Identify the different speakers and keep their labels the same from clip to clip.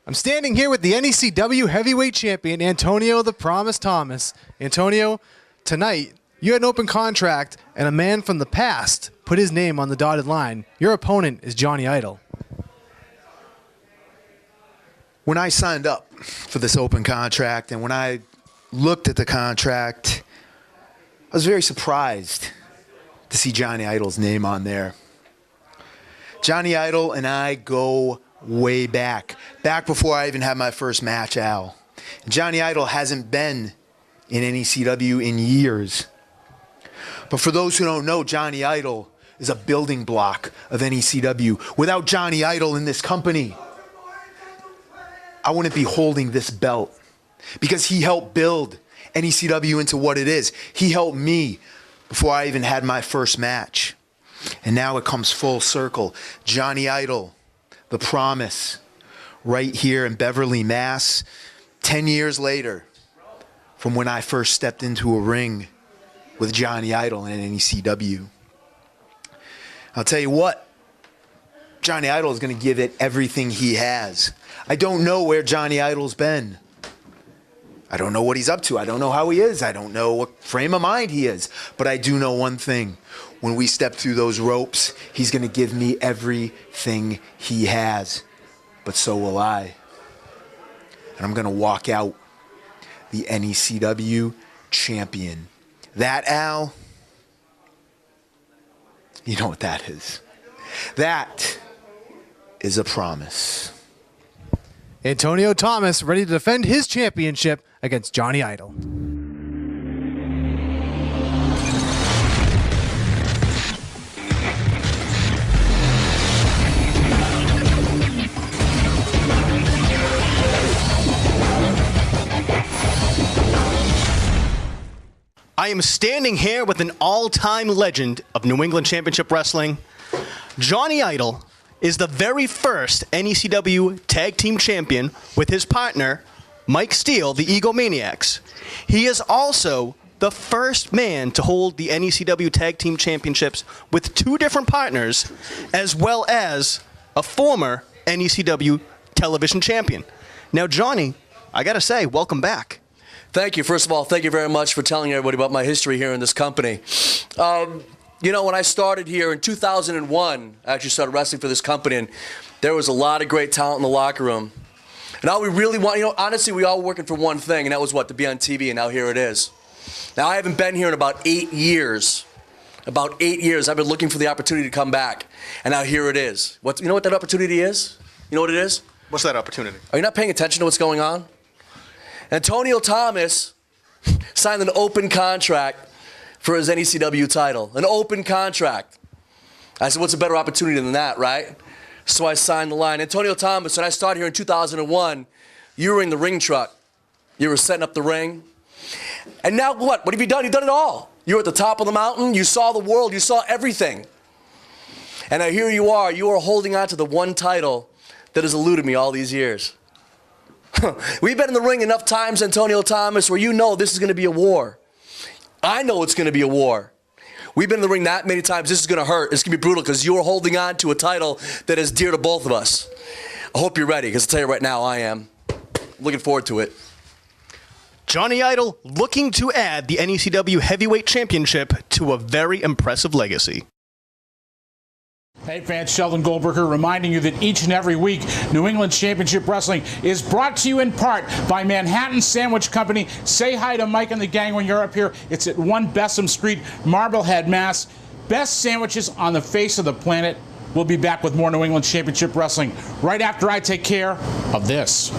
Speaker 1: I'm standing here with the NECW Heavyweight Champion, Antonio the Promise Thomas. Antonio, tonight, you had an open contract, and a man from the past put his name on the dotted line. Your opponent is Jonny Idol.
Speaker 2: When I signed up for this open contract, and when I looked at the contract, I was very surprised to see Jonny Idol's name on there. Jonny Idol and I go way back before I even had my first match, Al. Jonny Idol hasn't been in NECW in years. But for those who don't know, Jonny Idol is a building block of NECW. Without Jonny Idol in this company, I wouldn't be holding this belt, because he helped build NECW into what it is. He helped me before I even had my first match. And now it comes full circle. Jonny Idol, the Promise, right here in Beverly, Mass, 10 years later from when I first stepped into a ring with Jonny Idol in NECW. I'll tell you what, Jonny Idol is going to give it everything he has. I don't know where Jonny Idol's been. I don't know what he's up to. I don't know how he is. I don't know what frame of mind he is. But I do know one thing. When we step through those ropes, he's going to give me everything he has. But so will I. And I'm going to walk out the NECW champion. That, Al, you know what that is. That is a promise.
Speaker 1: Antonio Thomas ready to defend his championship against Jonny Idol. I am standing here with an all-time legend of New England Championship Wrestling. Jonny Idol is the very first NECW Tag Team Champion with his partner, Mike Steele, the Egomaniacs. He is also the first man to hold the NECW Tag Team Championships with two different partners, as well as a former NECW Television Champion. Now, Jonny, I gotta say, welcome back.
Speaker 3: Thank you. First of all, thank you very much for telling everybody about my history here in this company. You know, when I started here in 2001, I actually started wrestling for this company, and there was a lot of great talent in the locker room. And all we really want, you know, honestly, we all were working for one thing, and that was what? To be on TV, and now here it is. Now, I haven't been here in about 8 years. About 8 years. I've been looking for the opportunity to come back, and now here it is. You know what that opportunity is? You know what it is?
Speaker 1: What's that opportunity?
Speaker 3: Are you not paying attention to what's going on? Antonio Thomas signed an open contract for his NECW title. An open contract. I said, what's a better opportunity than that, right? So I signed the line. Antonio Thomas, when I started here in 2001, you were in the ring truck. You were setting up the ring. And now what? What have you done? You've done it all. You were at the top of the mountain. You saw the world. You saw everything. And now here you are. You are holding on to the one title that has eluded me all these years. We've been in the ring enough times, Antonio Thomas, where you know this is going to be a war. I know it's going to be a war. We've been in the ring that many times. This is going to hurt. It's going to be brutal because you're holding on to a title that is dear to both of us. I hope you're ready, because I'll tell you right now, I am. Looking forward to it.
Speaker 1: Jonny Idol looking to add the NECW Heavyweight Championship to a very impressive legacy.
Speaker 4: Hey fans, Sheldon Goldberger reminding you that each and every week, New England Championship Wrestling is brought to you in part by Manhattan Sandwich Company. Say hi to Mike and the gang when you're up here. It's at 1 Bessem Street, Marblehead, Mass. Best sandwiches on the face of the planet. We'll be back with more New England Championship Wrestling right after I take care of this.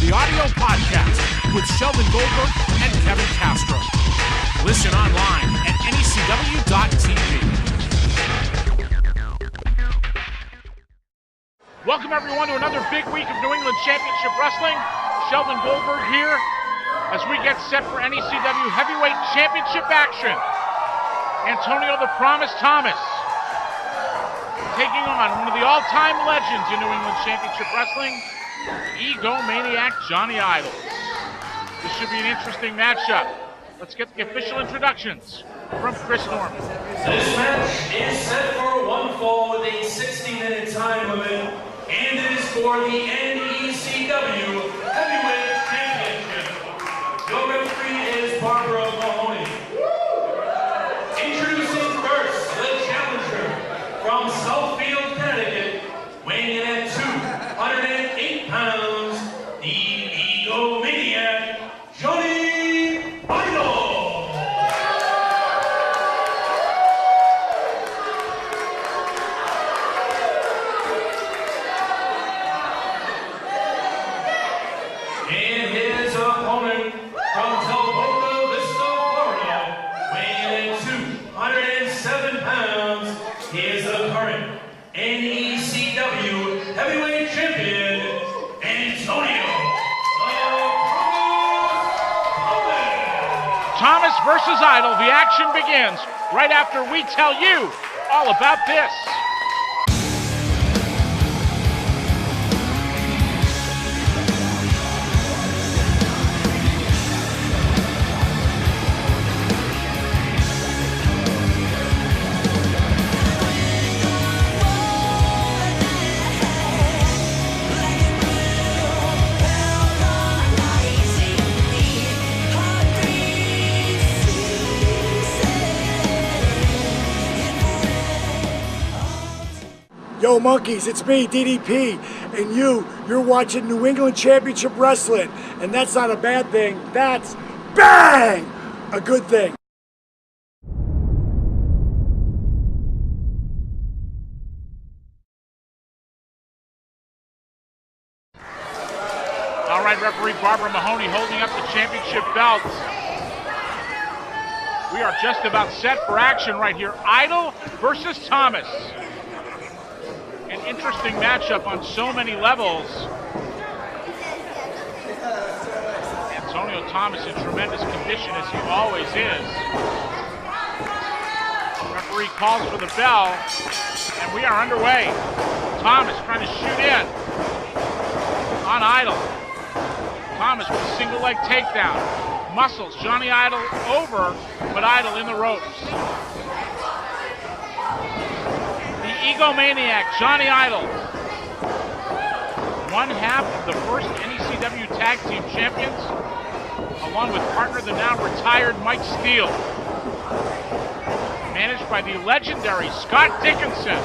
Speaker 4: the audio podcast with Sheldon Goldberg and Kevin Castro. Listen online at NECW.TV. Welcome everyone to another big week of New England Championship Wrestling. Sheldon Goldberg here as we get set for NECW Heavyweight Championship action. Antonio the Promise Thomas taking on one of the all-time legends in New England Championship Wrestling, Egomaniac Jonny Idol. This should be an interesting matchup. Let's get the official introductions from Chris Norman.
Speaker 5: This match is set for one fall with a 60-minute time limit, and it is for the NECW Heavyweight Championship. Your referee is Barbara Mahoney. Introducing first, the challenger from Southfield, Connecticut, weighing in at 208 pounds, the Egomaniac, Jonny Idol. And his opponent from Boca Vista, Florida, weighing in at 207 pounds, he is the current NECW Heavyweight Champion, Antonio
Speaker 4: Thomas versus Idol. The action begins right after we tell you all about this.
Speaker 6: Yo, monkeys, it's me, DDP, and you're watching New England Championship Wrestling, and that's not a bad thing, that's bang! A good thing.
Speaker 4: All right, referee Barbara Mahoney holding up the championship belt. We are just about set for action right here. Idol versus Thomas. An interesting matchup on so many levels. Antonio Thomas in tremendous condition as he always is. Referee calls for the bell, and we are underway. Thomas trying to shoot in on Idol. Thomas with a single leg takedown. Muscles Jonny Idol over, but Idol in the ropes. Egomaniac, Jonny Idol, one half of the first NECW Tag Team Champions, along with partner the now retired Mike Steele, managed by the legendary Scott Dickinson.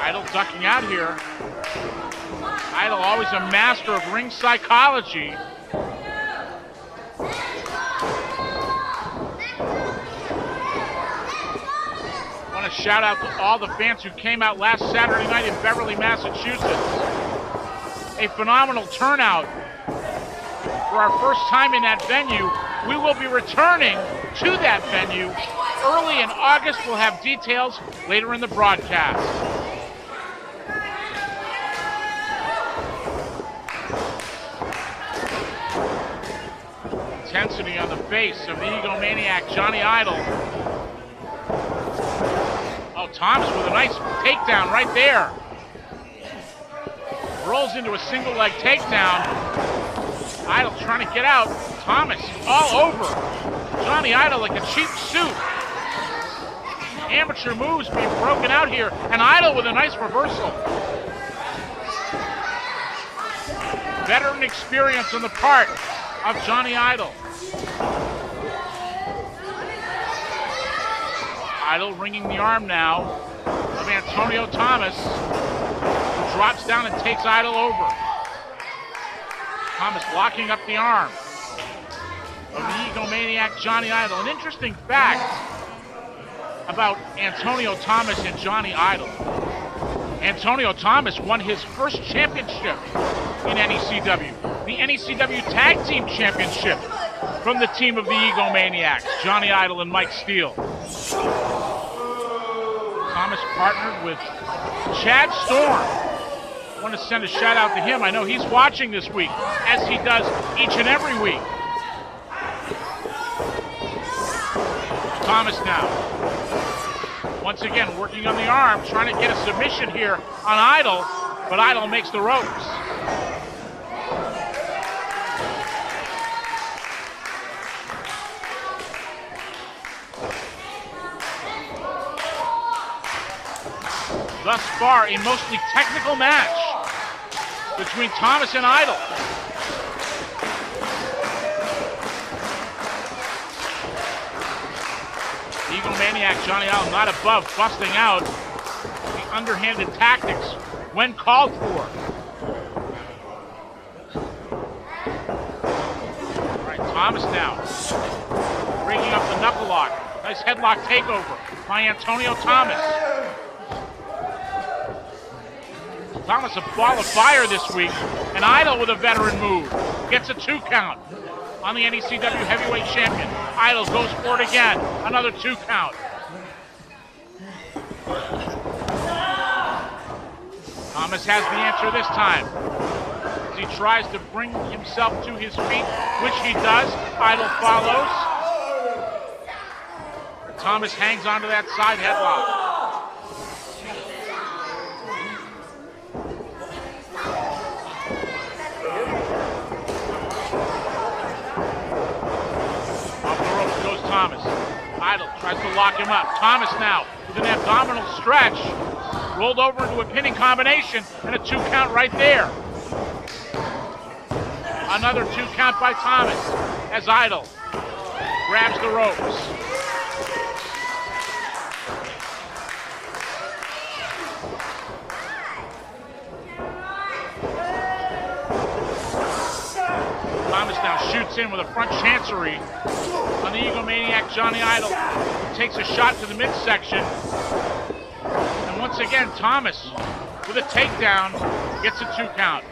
Speaker 4: Idol ducking out here. Idol always a master of ring psychology. A shout out to all the fans who came out last Saturday night in Beverly, Massachusetts. A phenomenal turnout for our first time in that venue. We will be returning to that venue early in August. We'll have details later in the broadcast. Intensity on the face of the Egomaniac, Jonny Idol. Oh, Thomas with a nice takedown right there. Rolls into a single leg takedown. Idol trying to get out. Thomas all over Jonny Idol like a cheap suit. Amateur moves being broken out here, and Idol with a nice reversal. Veteran experience on the part of Jonny Idol. Idol ringing the arm now of Antonio Thomas, who drops down and takes Idol over. Thomas locking up the arm of the Egomaniac Jonny Idol. An interesting fact, about Antonio Thomas and Jonny Idol. Antonio Thomas won his first championship in NECW, the NECW Tag Team Championship, from the team of the Egomaniacs, Jonny Idol and Mike Steele. Thomas partnered with Chad Storm. I want to send a shout out to him. I know he's watching this week, as he does each and every week. Thomas now, once again, working on the arm, trying to get a submission here on Idol, but Idol makes the ropes. Thus far, a mostly technical match between Thomas and Idol. Egomaniac Jonny Idol not above busting out the underhanded tactics when called for. All right, Thomas now breaking up the knuckle lock. Nice headlock takeover by Antonio Thomas. Thomas a ball of fire this week, and Idol with a veteran move. Gets a 2 count on the NECW Heavyweight Champion. Idol goes for it again, another 2 count. Thomas has the answer this time, as he tries to bring himself to his feet, which he does. Idol follows. Thomas hangs onto that side headlock. Thomas. Idol tries to lock him up. Thomas now with an abdominal stretch. Rolled over into a pinning combination and a 2 count right there. Another 2 count by Thomas as Idol grabs the ropes. Thomas now shoots in with a front chancery on the Egomaniac Jonny Idol. Takes a shot to the midsection. And once again, Thomas with a takedown gets a 2 count.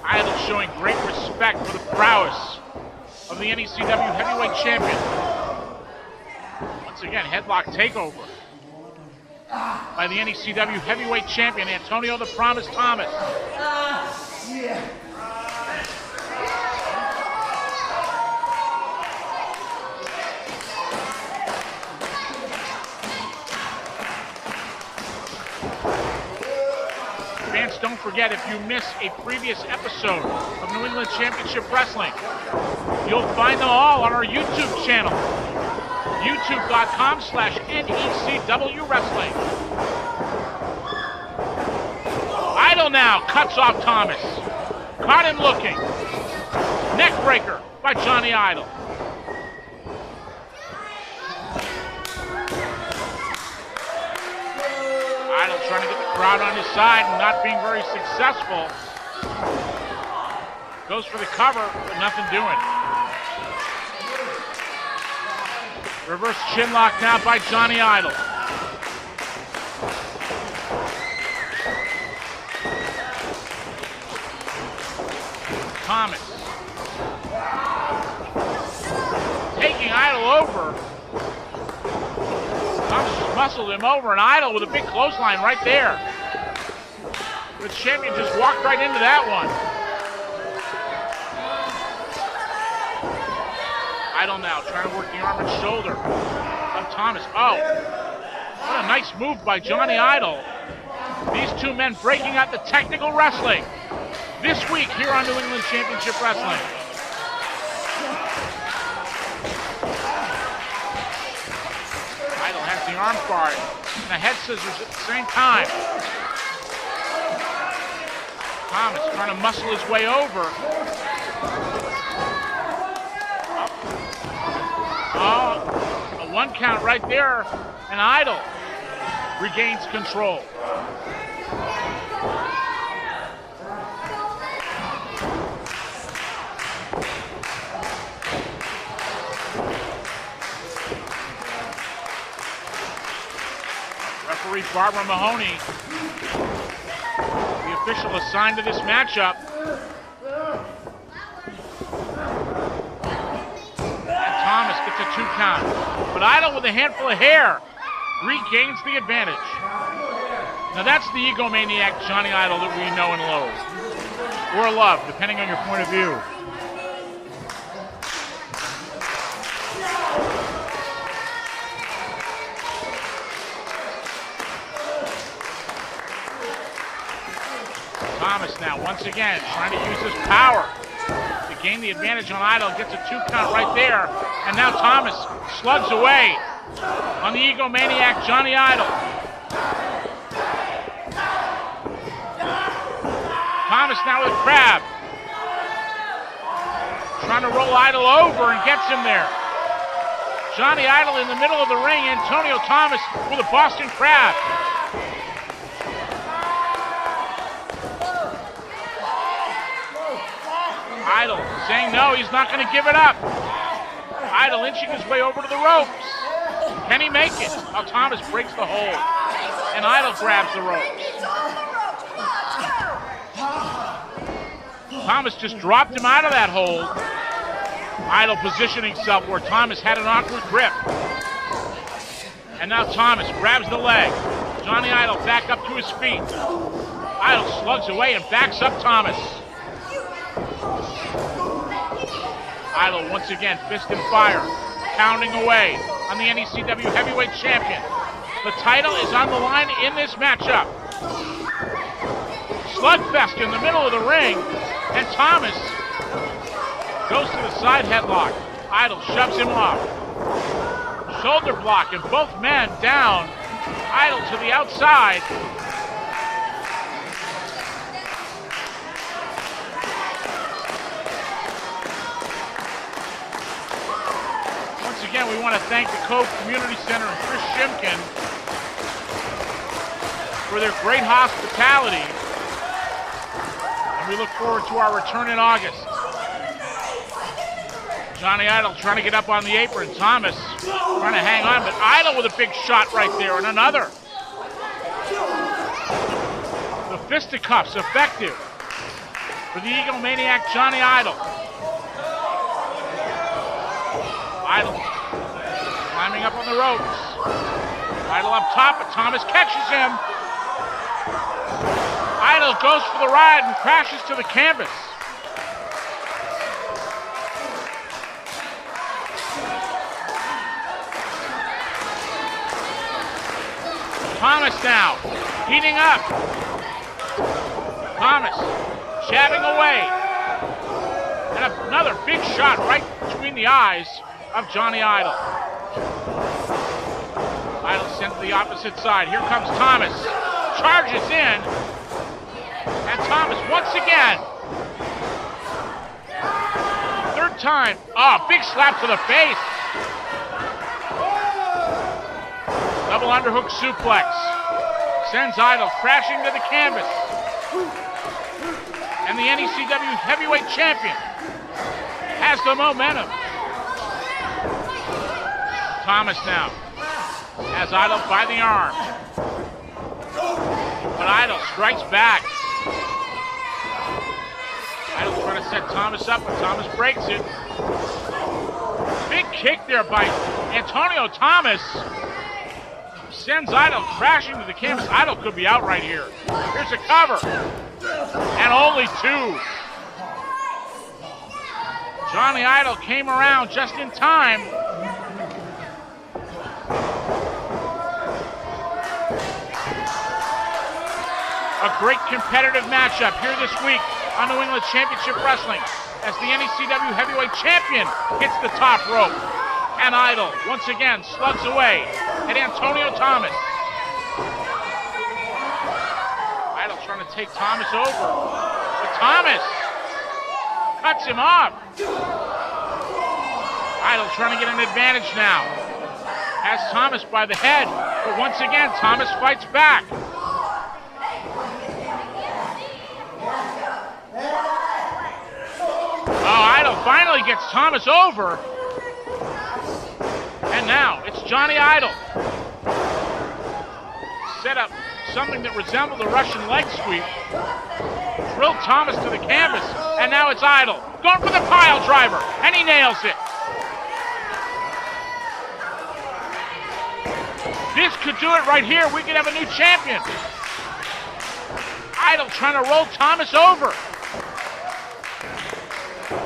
Speaker 4: Idol showing great respect for the prowess of the NECW Heavyweight Champion. Once again, headlock takeover by the NECW Heavyweight Champion, Antonio the Promise Thomas. Fans, don't forget, if you miss a previous episode of New England Championship Wrestling, you'll find them all on our YouTube channel. YouTube.com/NECW Wrestling. Idol now cuts off Thomas. Caught him looking. Neck breaker by Jonny Idol. Idol trying to get the crowd on his side and not being very successful. Goes for the cover, but nothing doing. Reverse chin lock now by Jonny Idol. Thomas. Taking Idol over. Thomas just muscled him over, and Idol with a big clothesline right there. The champion just walked right into that one. Idol now trying to work the arm and shoulder of Thomas. Oh, what a nice move by Jonny Idol. These two men breaking out the technical wrestling this week here on New England Championship Wrestling. Idol has the arm guard and the head scissors at the same time. Thomas trying to muscle his way over. Oh, a 1 count right there, and Idol regains control. referee Barbara Mahoney, the official assigned to this matchup. And Thomas gets a 2 count. But Idol, with a handful of hair, regains the advantage. Now that's the egomaniac Jonny Idol that we know and loathe. Or love, depending on your point of view. Thomas now, once again, trying to use his power to gain the advantage on Idol. Gets a 2 count right there. And now Thomas slugs away on the egomaniac Jonny Idol. Thomas now with Crab. Trying to roll Idol over and gets him there. Jonny Idol in the middle of the ring. Antonio Thomas with a Boston Crab. Idol saying no, he's not going to give it up. Idol inching his way over to the ropes. Can he make it? Now Thomas breaks the hold. And Idol grabs the ropes. Thomas just dropped him out of that hold. Idol positioning himself where Thomas had an awkward grip. And now Thomas grabs the leg. Jonny Idol back up to his feet. Idol slugs away and backs up Thomas. Idol once again, fist and fire, pounding away on the NECW Heavyweight Champion. The title is on the line in this matchup. Slugfest in the middle of the ring, and Thomas goes to the side headlock. Idol shoves him off. Shoulder block, and both men down. Idol to the outside. Again, we want to thank the Cove Community Center and Chris Shimkin for their great hospitality. And we look forward to our return in August. Jonny Idol trying to get up on the apron. Thomas trying to hang on, but Idol with a big shot right there, and another. The fisticuffs effective for the egomaniac Jonny Idol. Idol climbing up on the ropes. Idol up top, but Thomas catches him. Idol goes for the ride and crashes to the canvas. Thomas now, heating up. Thomas jabbing away. And another big shot right between the eyes of Jonny Idol. Idol sent to the opposite side. Here comes Thomas. Charges in. And Thomas once again. Third time. Oh, big slap to the face. Double underhook suplex. Sends Idol crashing to the canvas. And the NECW Heavyweight Champion has the momentum. Thomas now has Idol by the arm. But Idol strikes back. Idol trying to set Thomas up, but Thomas breaks it. Big kick there by Antonio Thomas. Sends Idol crashing to the canvas. Idol could be out right here. Here's a cover. And only 2. Jonny Idol came around just in time. A great competitive matchup here this week on New England Championship Wrestling as the NECW Heavyweight Champion hits the top rope. And Idol, once again, slugs away at Antonio Thomas. Idol trying to take Thomas over. But Thomas cuts him off. Idol trying to get an advantage now. Has Thomas by the head. But once again, Thomas fights back. Oh, Idol finally gets Thomas over. And now it's Jonny Idol. set up something that resembled a Russian leg sweep. Drilled Thomas to the canvas, and now it's Idol. Going for the pile driver, and he nails it. This could do it right here. We could have a new champion. Idol trying to roll Thomas over.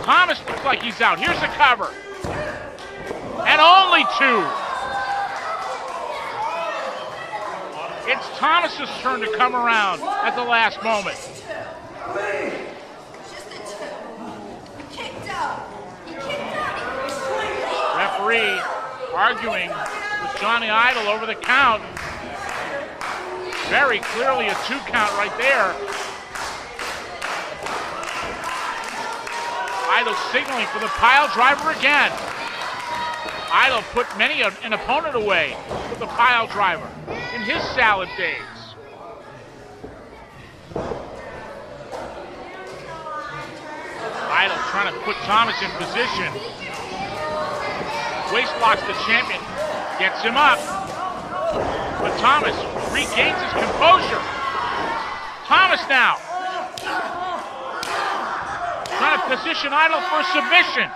Speaker 4: Thomas looks like he's out. Here's the cover. And only 2. It's Thomas's turn to come around at the last moment. Referee arguing with Jonny Idol over the count. Very clearly a 2 count right there. Idol signaling for the pile driver again. Idol put many an opponent away with the pile driver in his salad days. Idol trying to put Thomas in position. Waist locks the champion, gets him up. But Thomas regains his composure. Thomas now trying to position Idol for a submission.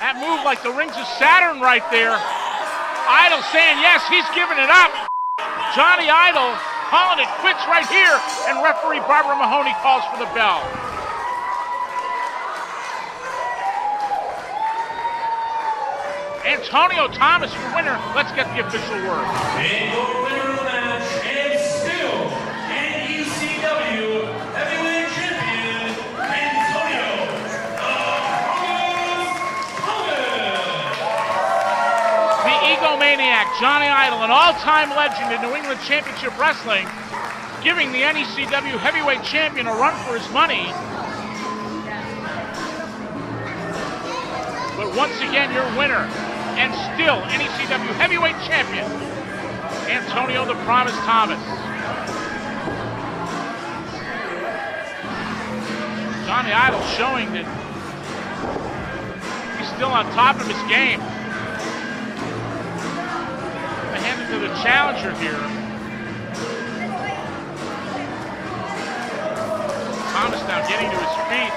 Speaker 4: That move like the rings of Saturn right there. Idol saying yes, he's giving it up. Jonny Idol calling it quits right here, and referee Barbara Mahoney calls for the bell. Antonio Thomas for winner. Let's get the official word.
Speaker 5: And your winner of the match, and still NECW Heavyweight Champion, Antonio
Speaker 4: The Egomaniac, Jonny Idol, an all-time legend in New England Championship Wrestling, giving the NECW Heavyweight Champion a run for his money. But once again, your winner, and still NECW Heavyweight Champion, Antonio the Promise Thomas. Jonny Idol showing that he's still on top of his game. Going to hand it to the challenger here. Thomas now getting to his feet.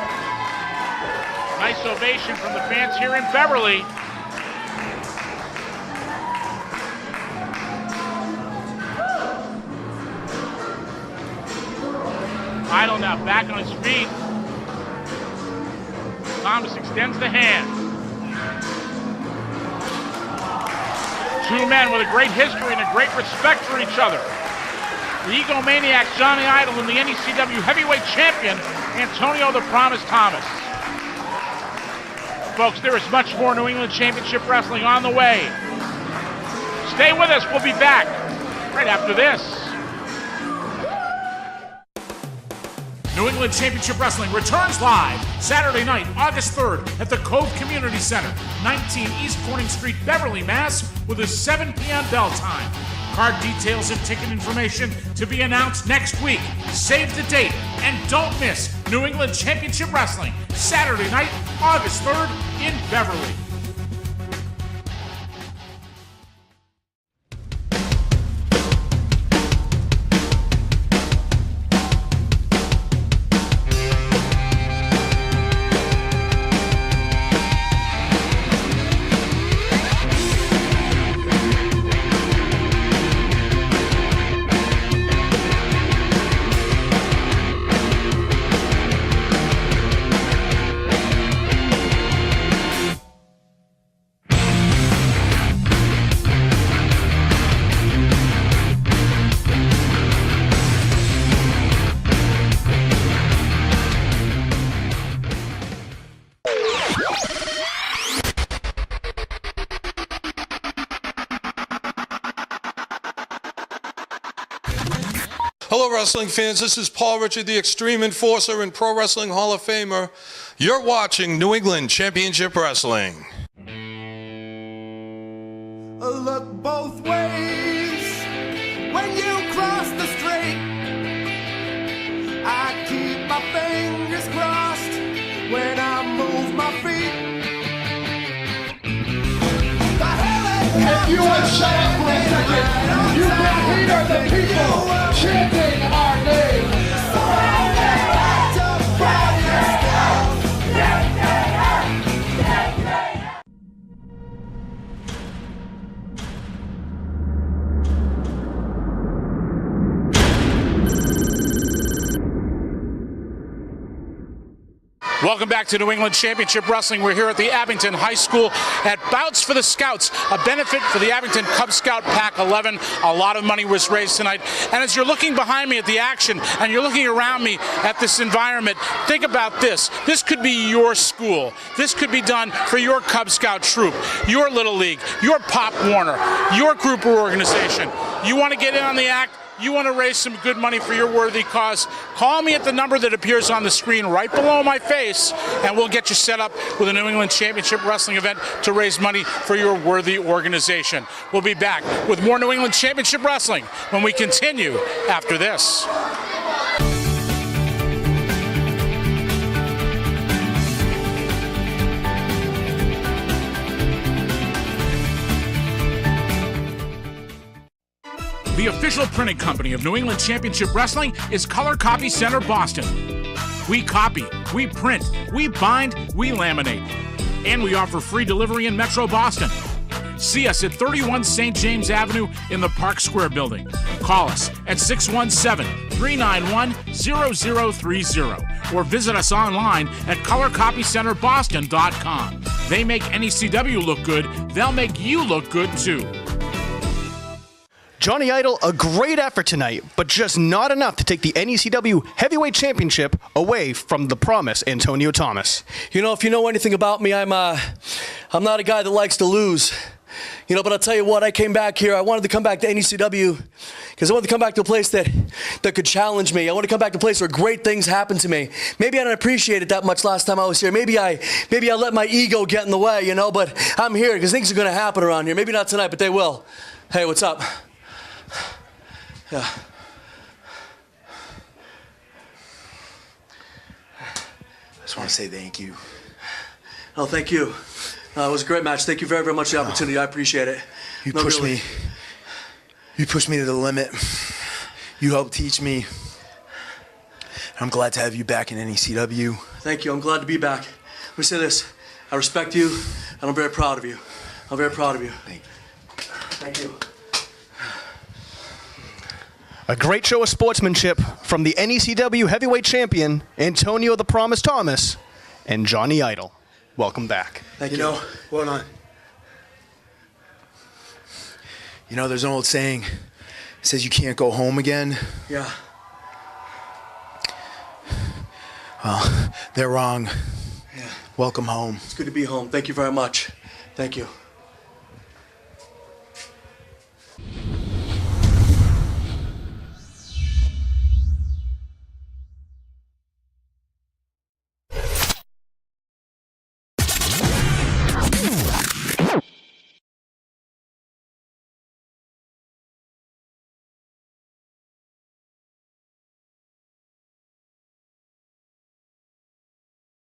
Speaker 4: Nice ovation from the fans here in Beverly. Idol now back on his feet. Thomas extends the hand. 2 men with a great history and a great respect for each other. The Egomaniac, Jonny Idol, and the NECW Heavyweight Champion, Antonio the Promise Thomas. Folks, there is much more New England Championship Wrestling on the way. Stay with us. We'll be back right after this. New England Championship Wrestling returns live Saturday night, August 3rd at the Cove Community Center, 19 East Corning Street, Beverly, Mass, with a 7 p.m. bell time. Card details and ticket information to be announced next week. Save the date and don't miss New England Championship Wrestling, Saturday night, August 3rd in Beverly.
Speaker 7: Hello, wrestling fans. This is Paul Richard, the Extreme Enforcer and Pro Wrestling Hall of Famer. You're watching New England Championship Wrestling.
Speaker 8: Look both ways when you cross the street. I keep my fingers crossed when I move my feet. The hell If you would shut up for a second, you can hear the people chanting our name.
Speaker 4: Welcome back to New England Championship Wrestling. We're here at the Abington High School at Bouts for the Scouts, a benefit for the Abington Cub Scout Pack 11. A lot of money was raised tonight. And as you're looking behind me at the action and you're looking around me at this environment, think about this. This could be your school. This could be done for your Cub Scout troop, your Little League, your Pop Warner, your group or organization. You want to get in on the act? You want to raise some good money for your worthy cause? Call me at the number that appears on the screen right below my face, and we'll get you set up with a New England Championship Wrestling event to raise money for your worthy organization. We'll be back with more New England Championship Wrestling when we continue after this. The official printing company of New England Championship Wrestling is Color Copy Center Boston. We copy, we print, we bind, we laminate, and we offer free delivery in Metro Boston. See us at 31 St. James Avenue in the Park Square building. Call us at 617-391-0030 or visit us online at colorcopycenterboston.com. They make NECW look good, they'll make you look good too.
Speaker 1: Jonny Idol, a great effort tonight, but just not enough to take the NECW Heavyweight Championship away from the promise, Antonio Thomas.
Speaker 3: You know, if you know anything about me, I'm not a guy that likes to lose. You know, but I'll tell you what, I came back here. I wanted to come back to NECW because I wanted to come back to a place that could challenge me. I want to come back to a place where great things happen to me. Maybe I didn't appreciate it that much last time I was here. Maybe I let my ego get in the way, you know, but I'm here because things are going to happen around here. Maybe not tonight, but they will. Hey, what's up? Yeah.
Speaker 2: I just want to say thank you.
Speaker 3: Oh, thank you. It was a great match. Thank you very, very much for the opportunity. I appreciate it.
Speaker 2: You pushed me. You pushed me to the limit. You helped teach me. I'm glad to have you back in NECW.
Speaker 3: Thank you. I'm glad to be back. Let me say this. I respect you, and I'm very proud of you. I'm very proud of you.
Speaker 2: Thank you.
Speaker 3: Thank you.
Speaker 1: A great show of sportsmanship from the NECW Heavyweight Champion, Antonio the Promise Thomas, and Jonny Idol. Welcome back.
Speaker 3: Thank you.
Speaker 2: You know, hold on. You know, there's an old saying, it says you can't go home again.
Speaker 3: Yeah.
Speaker 2: Well, they're wrong.
Speaker 3: Yeah.
Speaker 2: Welcome home.
Speaker 3: It's good to be home. Thank you very much. Thank you.